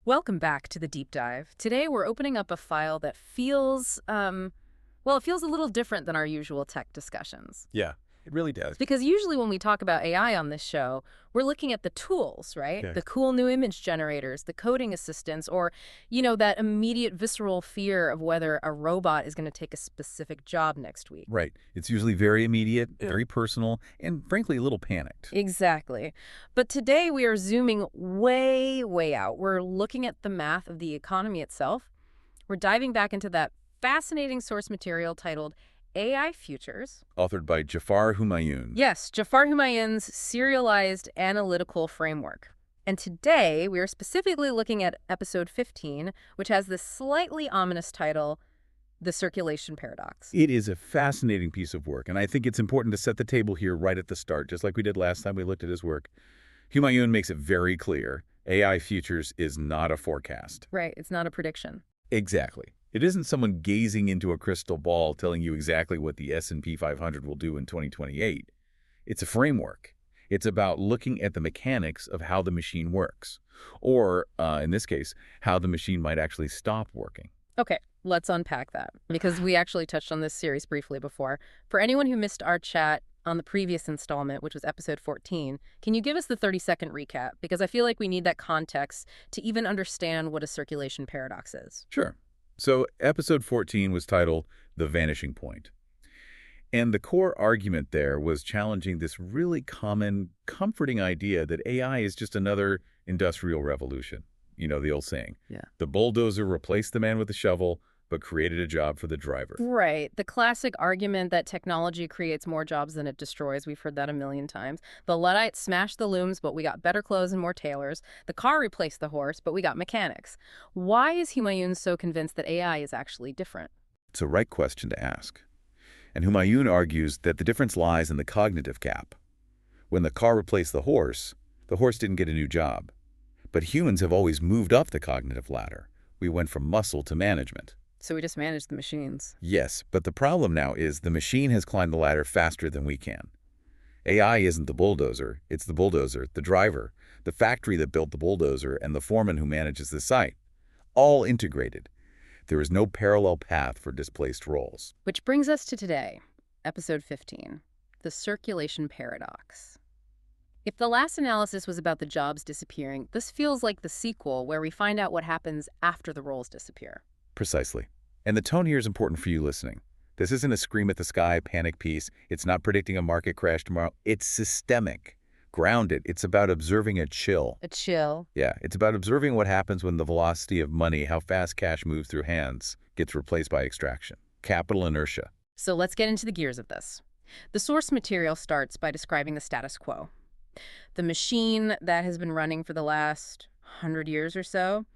Welcome back to the deep dive. Today we're opening up a file that feels, well, it feels a little different than our usual tech discussions. Yeah, it really does. Because usually when we talk about AI on this show, we're looking at the tools, right? Okay. The cool new image generators, the coding assistants, or, that immediate visceral fear of whether a robot is going to take a specific job next week. Right. It's usually very immediate, very personal, and frankly, a little panicked. Exactly. But today we are zooming way, way out. We're looking at the math of the economy itself. We're diving back into that fascinating source material titled AI Futures. Authored by Jafar Humayun. Yes, Jafar Humayun's serialized analytical framework. And today we are specifically looking at episode 15, which has this slightly ominous title, The Circulation Paradox. It is a fascinating piece of work, and I think it's important to set the table here right at the start, just like we did last time we looked at his work. Humayun makes it very clear AI Futures is not a forecast. Right, it's not a prediction. Exactly. It isn't someone gazing into a crystal ball telling you exactly what the S&P 500 will do in 2028. It's a framework. It's about looking at the mechanics of how the machine works, or, in this case, how the machine might actually stop working. Okay, let's unpack that, because we actually touched on this series briefly before. For anyone who missed our chat on the previous installment, which was episode 14, can you give us the 30-second recap? Because I feel like we need that context to even understand what a circulation paradox is. Sure. So episode 14 was titled The Vanishing Point. And the core argument there was challenging this really common, comforting idea that AI is just another industrial revolution. You know, the old saying. Yeah. The bulldozer replaced the man with the shovel, but created a job for the driver. Right. The classic argument that technology creates more jobs than it destroys. We've heard that a million times. The Luddites smashed the looms, but we got better clothes and more tailors. The car replaced the horse, but we got mechanics. Why is Humayun so convinced that AI is actually different? It's a right question to ask. And Humayun argues that the difference lies in the cognitive gap. When the car replaced the horse didn't get a new job. But humans have always moved up the cognitive ladder. We went from muscle to management. So we just manage the machines. Yes, but the problem now is the machine has climbed the ladder faster than we can. AI isn't the bulldozer, it's the bulldozer, the driver, the factory that built the bulldozer, and the foreman who manages the site. All integrated. There is no parallel path for displaced roles. Which brings us to today, episode 15, the circulation paradox. If the last analysis was about the jobs disappearing, this feels like the sequel where we find out what happens after the roles disappear. Precisely. And the tone here is important for you listening. This isn't a scream-at-the-sky panic piece. It's not predicting a market crash tomorrow. It's systemic, grounded. It's about observing a chill. A chill. Yeah, it's about observing what happens when the velocity of money, how fast cash moves through hands, gets replaced by extraction. Capital inertia. So let's get into the gears of this. The source material starts by describing the status quo. The machine that has been running for the last 100 years or so,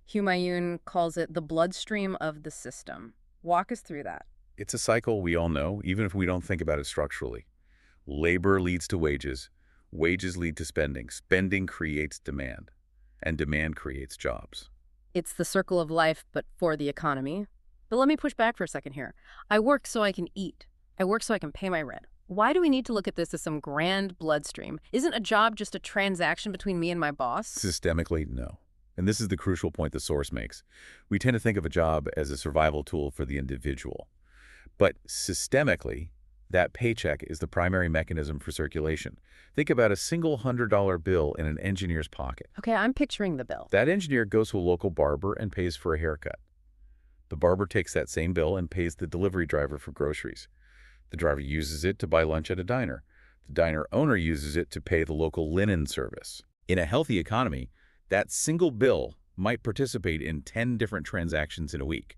Humayun calls it the bloodstream of the system. Walk us through that. It's a cycle we all know, even if we don't think about it structurally. Labor leads to wages. Wages lead to spending. Spending creates demand. And demand creates jobs. It's the circle of life, but for the economy. But let me push back for a second here. I work so I can eat. I work so I can pay my rent. Why do we need to look at this as some grand bloodstream? Isn't a job just a transaction between me and my boss? Systemically, no. And this is the crucial point the source makes. We tend to think of a job as a survival tool for the individual. But systemically, that paycheck is the primary mechanism for circulation. Think about a single $100 bill in an engineer's pocket. Okay, I'm picturing the bill. That engineer goes to a local barber and pays for a haircut. The barber takes that same bill and pays the delivery driver for groceries. The driver uses it to buy lunch at a diner. The diner owner uses it to pay the local linen service. In a healthy economy, that single bill might participate in 10 different transactions in a week,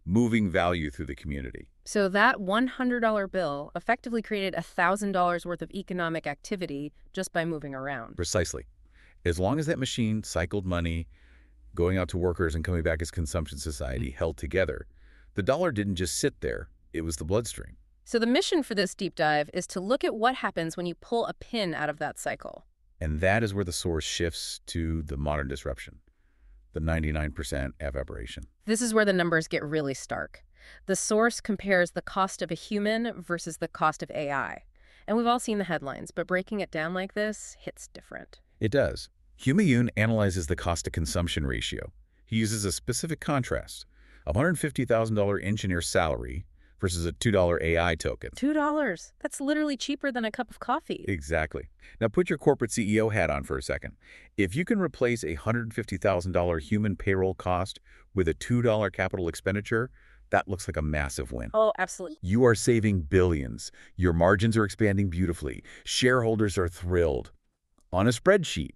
moving value through the community. So that $100 bill effectively created $1,000 worth of economic activity just by moving around. Precisely. As long as that machine cycled money, going out to workers and coming back as consumption society held together, the dollar didn't just sit there, it was the bloodstream. So the mission for this deep dive is to look at what happens when you pull a pin out of that cycle. And that is where the source shifts to the modern disruption, the 99% evaporation. This is where the numbers get really stark. The source compares the cost of a human versus the cost of AI. And we've all seen the headlines, but breaking it down like this hits different. It does. Humayun analyzes the cost-to-consumption ratio. He uses a specific contrast, a $150,000 engineer salary versus a $2 AI token. $2. That's literally cheaper than a cup of coffee. Exactly. Now put your corporate CEO hat on for a second. If you can replace a $150,000 human payroll cost with a $2 capital expenditure, that looks like a massive win. Oh, absolutely. You are saving billions. Your margins are expanding beautifully. Shareholders are thrilled. On a spreadsheet,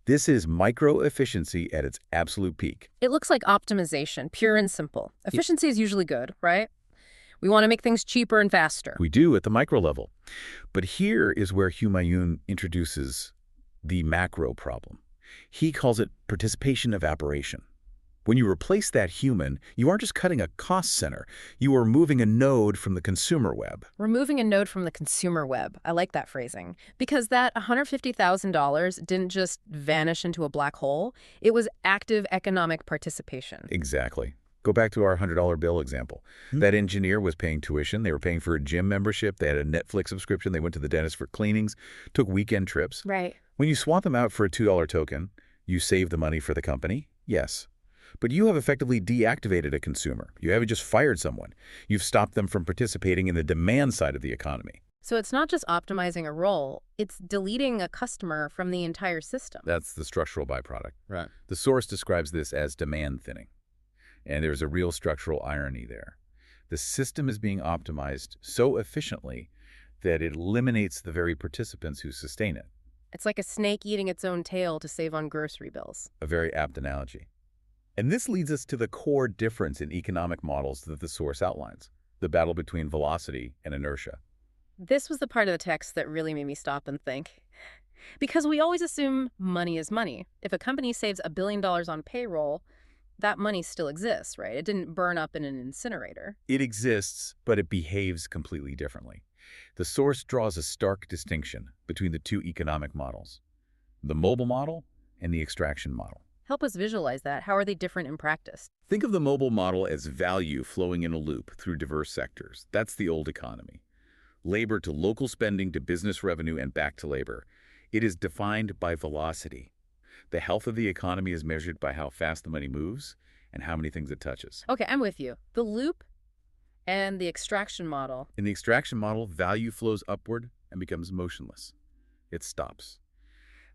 this is micro-efficiency at its absolute peak. It looks like optimization, pure and simple. Efficiency is usually good, right? We want to make things cheaper and faster. We do at the micro level. But here is where Humayun introduces the macro problem. He calls it participation evaporation. When you replace that human, you aren't just cutting a cost center. You are moving a node from the consumer web. Removing a node from the consumer web. I like that phrasing. Because that $150,000 didn't just vanish into a black hole. It was active economic participation. Exactly. Go back to our $100 bill example. That engineer was paying tuition. They were paying for a gym membership. They had a Netflix subscription. They went to the dentist for cleanings, took weekend trips. Right. When you swap them out for a $2 token, you save the money for the company, yes. But you have effectively deactivated a consumer. You haven't just fired someone. You've stopped them from participating in the demand side of the economy. So it's not just optimizing a role, it's deleting a customer from the entire system. That's the structural byproduct. Right. The source describes this as demand thinning. And there's a real structural irony there. The system is being optimized so efficiently that it eliminates the very participants who sustain it. It's like a snake eating its own tail to save on grocery bills. A very apt analogy. And this leads us to the core difference in economic models that the source outlines, the battle between velocity and inertia. This was the part of the text that really made me stop and think. Because we always assume money is money. If a company saves $1 billion on payroll, that money still exists, right? It didn't burn up in an incinerator. It exists, but it behaves completely differently. The source draws a stark distinction between the two economic models, the mobile model and the extraction model. Help us visualize that. How are they different in practice? Think of the mobile model as value flowing in a loop through diverse sectors. That's the old economy. Labor to local spending to business revenue and back to labor. It is defined by velocity. The health of the economy is measured by how fast the money moves and how many things it touches. Okay, I'm with you. The loop and the extraction model. In the extraction model, value flows upward and becomes motionless. It stops.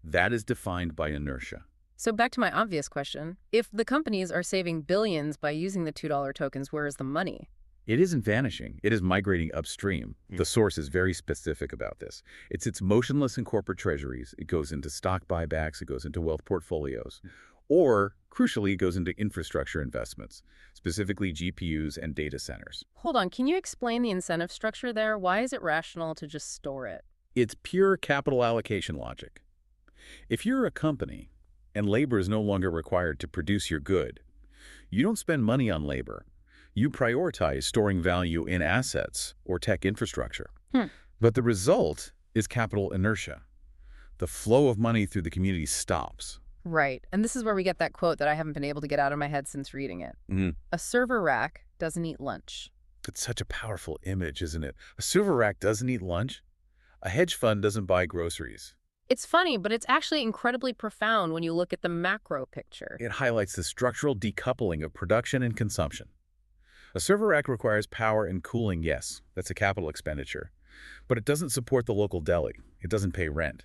That is defined by inertia. So back to my obvious question. If the companies are saving billions by using the $2 tokens, where is the money? It isn't vanishing. It is migrating upstream. The source is very specific about this. It sits motionless in corporate treasuries. It goes into stock buybacks. It goes into wealth portfolios. Or, crucially, it goes into infrastructure investments, specifically GPUs and data centers. Hold on, can you explain the incentive structure there? Why is it rational to just store it? It's pure capital allocation logic. If you're a company and labor is no longer required to produce your good, you don't spend money on labor. You prioritize storing value in assets or tech infrastructure. But the result is capital inertia. The flow of money through the community stops. Right, and this is where we get that quote that I haven't been able to get out of my head since reading it. A server rack doesn't eat lunch. It's such a powerful image, isn't it? A server rack doesn't eat lunch. A hedge fund doesn't buy groceries. It's funny, but it's actually incredibly profound when you look at the macro picture. It highlights the structural decoupling of production and consumption. A server rack requires power and cooling, yes, that's a capital expenditure. But it doesn't support the local deli. It doesn't pay rent.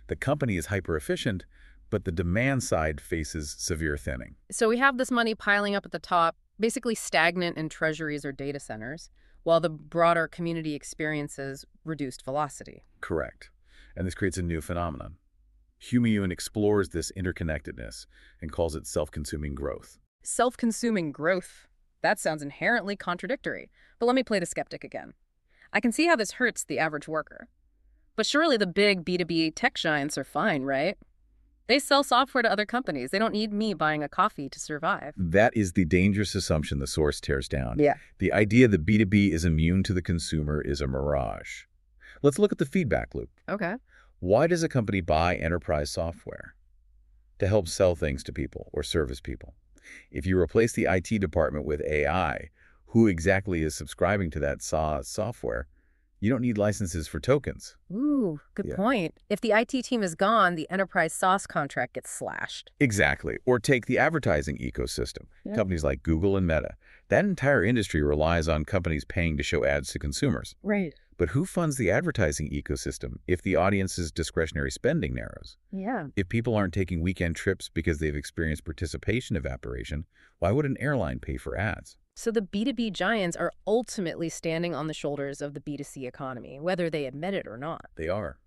The company is hyper-efficient, but the demand side faces severe thinning. So we have this money piling up at the top, basically stagnant in treasuries or data centers, while the broader community experiences reduced velocity. Correct. And this creates a new phenomenon. Humayun explores this interconnectedness and calls it self-consuming growth. Self-consuming growth. That sounds inherently contradictory. But let me play the skeptic again. I can see how this hurts the average worker. But surely the big B2B tech giants are fine, right? They sell software to other companies. They don't need me buying a coffee to survive. That is the dangerous assumption the source tears down. Yeah. The idea that B2B is immune to the consumer is a mirage. Let's look at the feedback loop. Okay. Why does a company buy enterprise software? To help sell things to people or service people. If you replace the IT department with AI, who exactly is subscribing to that SaaS software? You don't need licenses for tokens. Ooh, good Yeah. point. If the IT team is gone, the enterprise SaaS contract gets slashed. Exactly. Or take the advertising ecosystem. Yeah. Companies like Google and Meta. That entire industry relies on companies paying to show ads to consumers. Right. But who funds the advertising ecosystem if the audience's discretionary spending narrows? Yeah. If people aren't taking weekend trips because they've experienced participation evaporation, why would an airline pay for ads? So the B2B giants are ultimately standing on the shoulders of the B2C economy, whether they admit it or not. They are.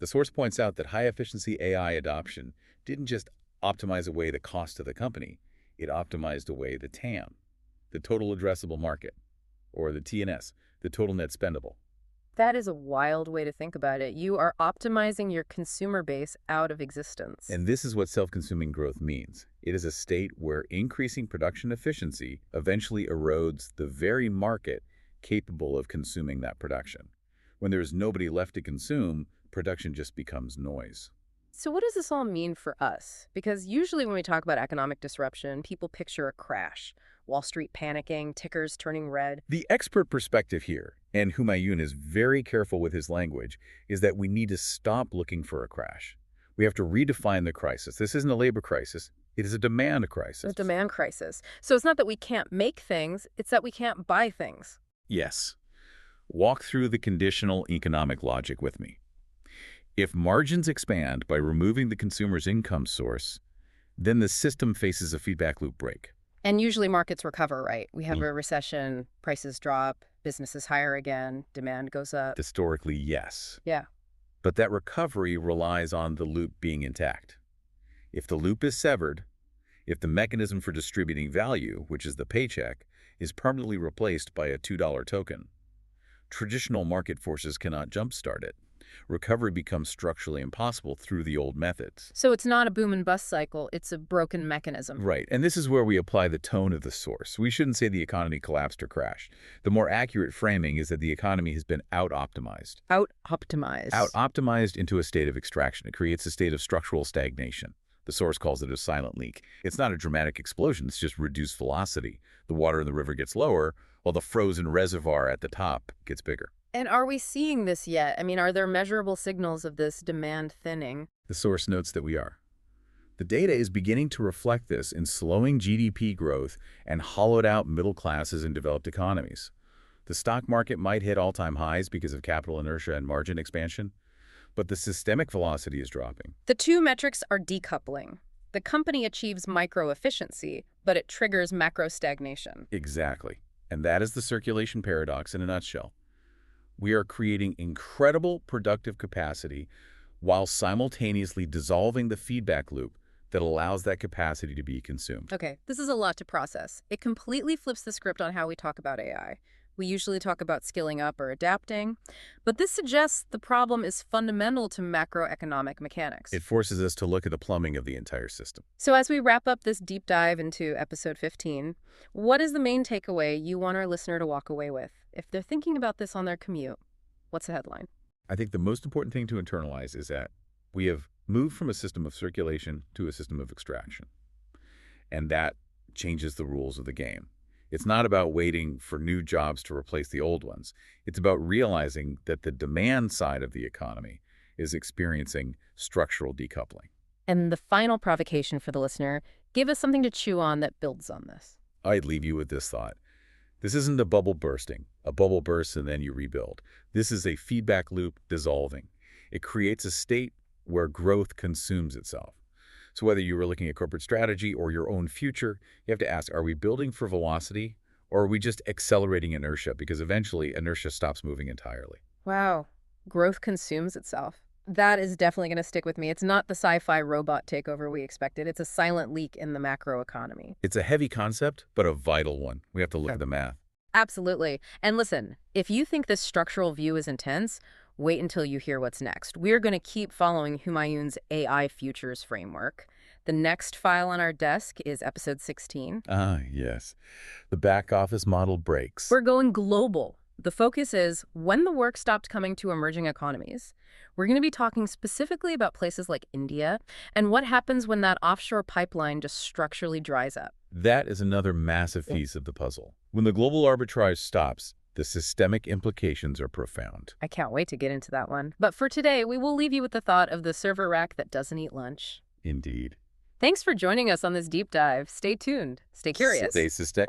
The source points out that high-efficiency AI adoption didn't just optimize away the cost of the company, it optimized away the TAM, the total addressable market, or the TNS, the total net spendable. That is a wild way to think about it. You are optimizing your consumer base out of existence. And this is what self-consuming growth means. It is a state where increasing production efficiency eventually erodes the very market capable of consuming that production. When there's nobody left to consume, production just becomes noise. So what does this all mean for us? Because usually when we talk about economic disruption, people picture a crash. Wall Street panicking, tickers turning red. The expert perspective here, and Humayun is very careful with his language, is that we need to stop looking for a crash. We have to redefine the crisis. This isn't a labor crisis. It is a demand crisis. A demand crisis. So it's not that we can't make things, it's that we can't buy things. Yes. Walk through the conditional economic logic with me. If margins expand by removing the consumer's income source, then the system faces a feedback loop break. And usually markets recover, right? We have a recession, prices drop, businesses hire again, demand goes up. Historically, yes. Yeah. But that recovery relies on the loop being intact. If the loop is severed, if the mechanism for distributing value, which is the paycheck, is permanently replaced by a $2 token, traditional market forces cannot jumpstart it. Recovery becomes structurally impossible through the old methods. So it's not a boom and bust cycle, it's a broken mechanism. Right, and this is where we apply the tone of the source. We shouldn't say the economy collapsed or crashed. The more accurate framing is that the economy has been out-optimized. Out-optimized. Out-optimized into a state of extraction. It creates a state of structural stagnation. The source calls it a silent leak. It's not a dramatic explosion, it's just reduced velocity. The water in the river gets lower, while the frozen reservoir at the top gets bigger. And are we seeing this yet? I mean, are there measurable signals of this demand thinning? The source notes that we are. The data is beginning to reflect this in slowing GDP growth and hollowed out middle classes in developed economies. The stock market might hit all-time highs because of capital inertia and margin expansion, but the systemic velocity is dropping. The two metrics are decoupling. The company achieves micro-efficiency, but it triggers macro-stagnation. Exactly. And that is the circulation paradox in a nutshell. We are creating incredible productive capacity while simultaneously dissolving the feedback loop that allows that capacity to be consumed. Okay, this is a lot to process. It completely flips the script on how we talk about AI. We usually talk about skilling up or adapting, but this suggests the problem is fundamental to macroeconomic mechanics. It forces us to look at the plumbing of the entire system. So as we wrap up this deep dive into episode 15, what is the main takeaway you want our listener to walk away with? If they're thinking about this on their commute, what's the headline? I think the most important thing to internalize is that we have moved from a system of circulation to a system of extraction. And that changes the rules of the game. It's not about waiting for new jobs to replace the old ones. It's about realizing that the demand side of the economy is experiencing structural decoupling. And the final provocation for the listener, give us something to chew on that builds on this. I'd leave you with this thought. This isn't a bubble bursting. A bubble bursts and then you rebuild. This is a feedback loop dissolving. It creates a state where growth consumes itself. So whether you were looking at corporate strategy or your own future, you have to ask, are we building for velocity or are we just accelerating inertia? Because eventually inertia stops moving entirely. Wow. Growth consumes itself. That is definitely going to stick with me. It's not the sci-fi robot takeover we expected. It's a silent leak in the macro economy. It's a heavy concept, but a vital one. We have to look at the math. Absolutely. And listen, if you think this structural view is intense, wait until you hear what's next. We're going to keep following Humayun's AI futures framework. The next file on our desk is episode 16. Ah, yes. The back office model breaks. We're going global. The focus is when the work stopped coming to emerging economies. We're going to be talking specifically about places like India and what happens when that offshore pipeline just structurally dries up. That is another massive piece of the puzzle. When the global arbitrage stops, The systemic implications are profound. I can't wait to get into that one. But for today, we will leave you with the thought of the server rack that doesn't eat lunch. Indeed. Thanks for joining us on this deep dive. Stay tuned. Stay curious. Stay systemic.